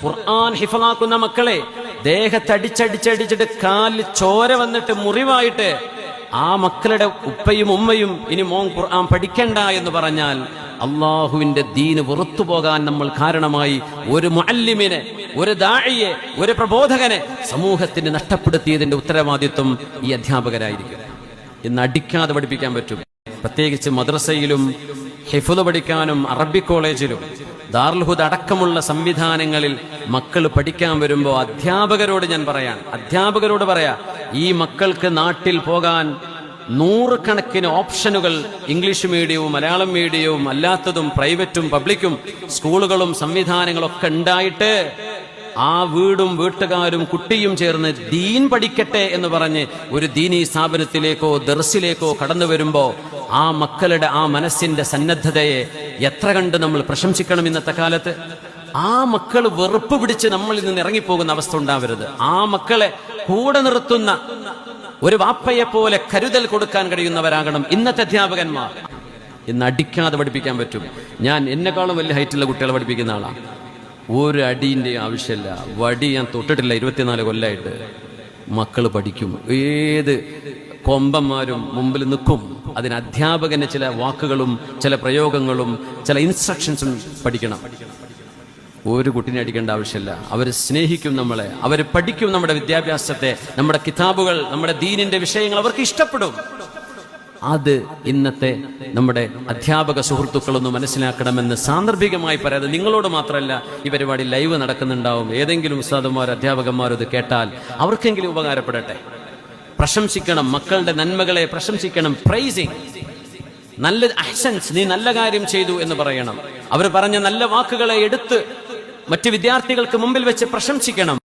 ഖുർആൻ ഹിഫളാക്കുന്ന മക്കളെ ദേഹത്തടിച്ചടിച്ചടിച്ചിട്ട് കാലിൽ ചോര വന്നിട്ട് മുറിവായിട്ട് ആ മക്കളുടെ ഉപ്പയും ഉമ്മയും ഇനി മോൻ ഖുർആൻ പഠിക്കണ്ട എന്ന് പറഞ്ഞാൽ അള്ളാഹുവിന്റെ ദീന് വെറുത്തു പോകാൻ നമ്മൾ കാരണമായി ഒരു മുഅല്ലിമിനെ, ഒരു ദാഇയെ, ഒരു പ്രബോധകനെ സമൂഹത്തിന് നഷ്ടപ്പെടുത്തിയതിന്റെ ഉത്തരവാദിത്വം ഈ അധ്യാപകരായിരിക്കും. ഇന്ന് അടിക്കാതെ പഠിപ്പിക്കാൻ പറ്റും. പ്രത്യേകിച്ച് മദ്രസയിലും ഹിഫ്ള് പഠിക്കാനും അറബിക് കോളേജിലും ദാറുൽ ഹുദ അടക്കമുള്ള സംവിധാനങ്ങളിൽ മക്കൾ പഠിക്കാൻ വരുമ്പോൾ അധ്യാപകരോട് പറയാ, ഈ മക്കൾക്ക് നാട്ടിൽ പോകാൻ നൂറുകണക്കിന് ഓപ്ഷനുകൾ ഇംഗ്ലീഷ് മീഡിയവും മലയാളം മീഡിയവും അല്ലാത്തതും പ്രൈവറ്റും പബ്ലിക്കും സ്കൂളുകളും സംവിധാനങ്ങളൊക്കെ ഉണ്ടായിട്ട് ആ വീടും വീട്ടുകാരും കുട്ടിയും ചേർന്ന് ദീൻ പഠിക്കട്ടെ എന്ന് പറഞ്ഞ് ഒരു ദീനീ സ്ഥാപനത്തിലേക്കോ ദർസിലേക്കോ കടന്നു വരുമ്പോ ആ മക്കളുടെ ആ മനസ്സിന്റെ സന്നദ്ധതയെ എത്ര കണ്ട് നമ്മൾ പ്രശംസിക്കണം. ഇന്നത്തെ കാലത്ത് ആ മക്കൾ വെറുപ്പ് പിടിച്ച് നമ്മളിൽ നിന്ന് ഇറങ്ങിപ്പോകുന്ന അവസ്ഥ ഉണ്ടാവരുത്. ആ മക്കളെ കൂടെ നിർത്തുന്ന ഒരു വാപ്പയെ പോലെ കരുതൽ കൊടുക്കാൻ കഴിയുന്നവരാകണം ഇന്നത്തെ അധ്യാപകന്മാർ. ഇന്ന് അടിക്കാതെ പഠിപ്പിക്കാൻ പറ്റും. ഞാൻ എന്നെക്കാളും വലിയ ഹൈറ്റുള്ള കുട്ടികളെ പഠിപ്പിക്കുന്ന ആളാണ്. ഒരു അടീൻ്റെ ആവശ്യമില്ല. വടി ഞാൻ തൊട്ടിട്ടില്ല 24 കൊല്ലമായിട്ട്. മക്കൾ പഠിക്കും. ഏത് കൊമ്പന്മാരും മുമ്പിൽ നിൽക്കും. അതിന് അധ്യാപകന് ചില വാക്കുകളും ചില പ്രയോഗങ്ങളും ചില ഇൻസ്ട്രക്ഷൻസും പഠിക്കണം. ഒരു കുട്ടിനെ അടിക്കേണ്ട ആവശ്യമില്ല. അവർ സ്നേഹിക്കും നമ്മളെ, അവർ പഠിക്കും നമ്മുടെ വിദ്യാഭ്യാസത്തെ, നമ്മുടെ കിതാബുകൾ, നമ്മുടെ ദീനിന്റെ വിഷയങ്ങൾ അവർക്ക് ഇഷ്ടപ്പെടും. അത് ഇന്നത്തെ നമ്മുടെ അധ്യാപക സുഹൃത്തുക്കളൊന്ന് മനസ്സിലാക്കണമെന്ന് സാന്ദർഭികമായി പറയാതെ നിങ്ങളോട് മാത്രമല്ല, ഈ പരിപാടി ലൈവ് നടക്കുന്നുണ്ടാവും. ഏതെങ്കിലും ഉസ്താദുമാർ അധ്യാപകന്മാർ ഇത് കേട്ടാൽ അവർക്കെങ്കിലും ഉപകാരപ്പെടട്ടെ. പ്രശംസിക്കണം, മക്കളുടെ നന്മകളെ പ്രശംസിക്കണം. പ്രൈസിങ്, നല്ല അഹ്സൻസ്, നീ നല്ല കാര്യം ചെയ്തു എന്ന് പറയണം. അവർ പറഞ്ഞ നല്ല വാക്കുകളെ എടുത്ത് മറ്റു വിദ്യാർത്ഥികൾക്ക് മുമ്പിൽ വെച്ച് പ്രശംസിക്കണം.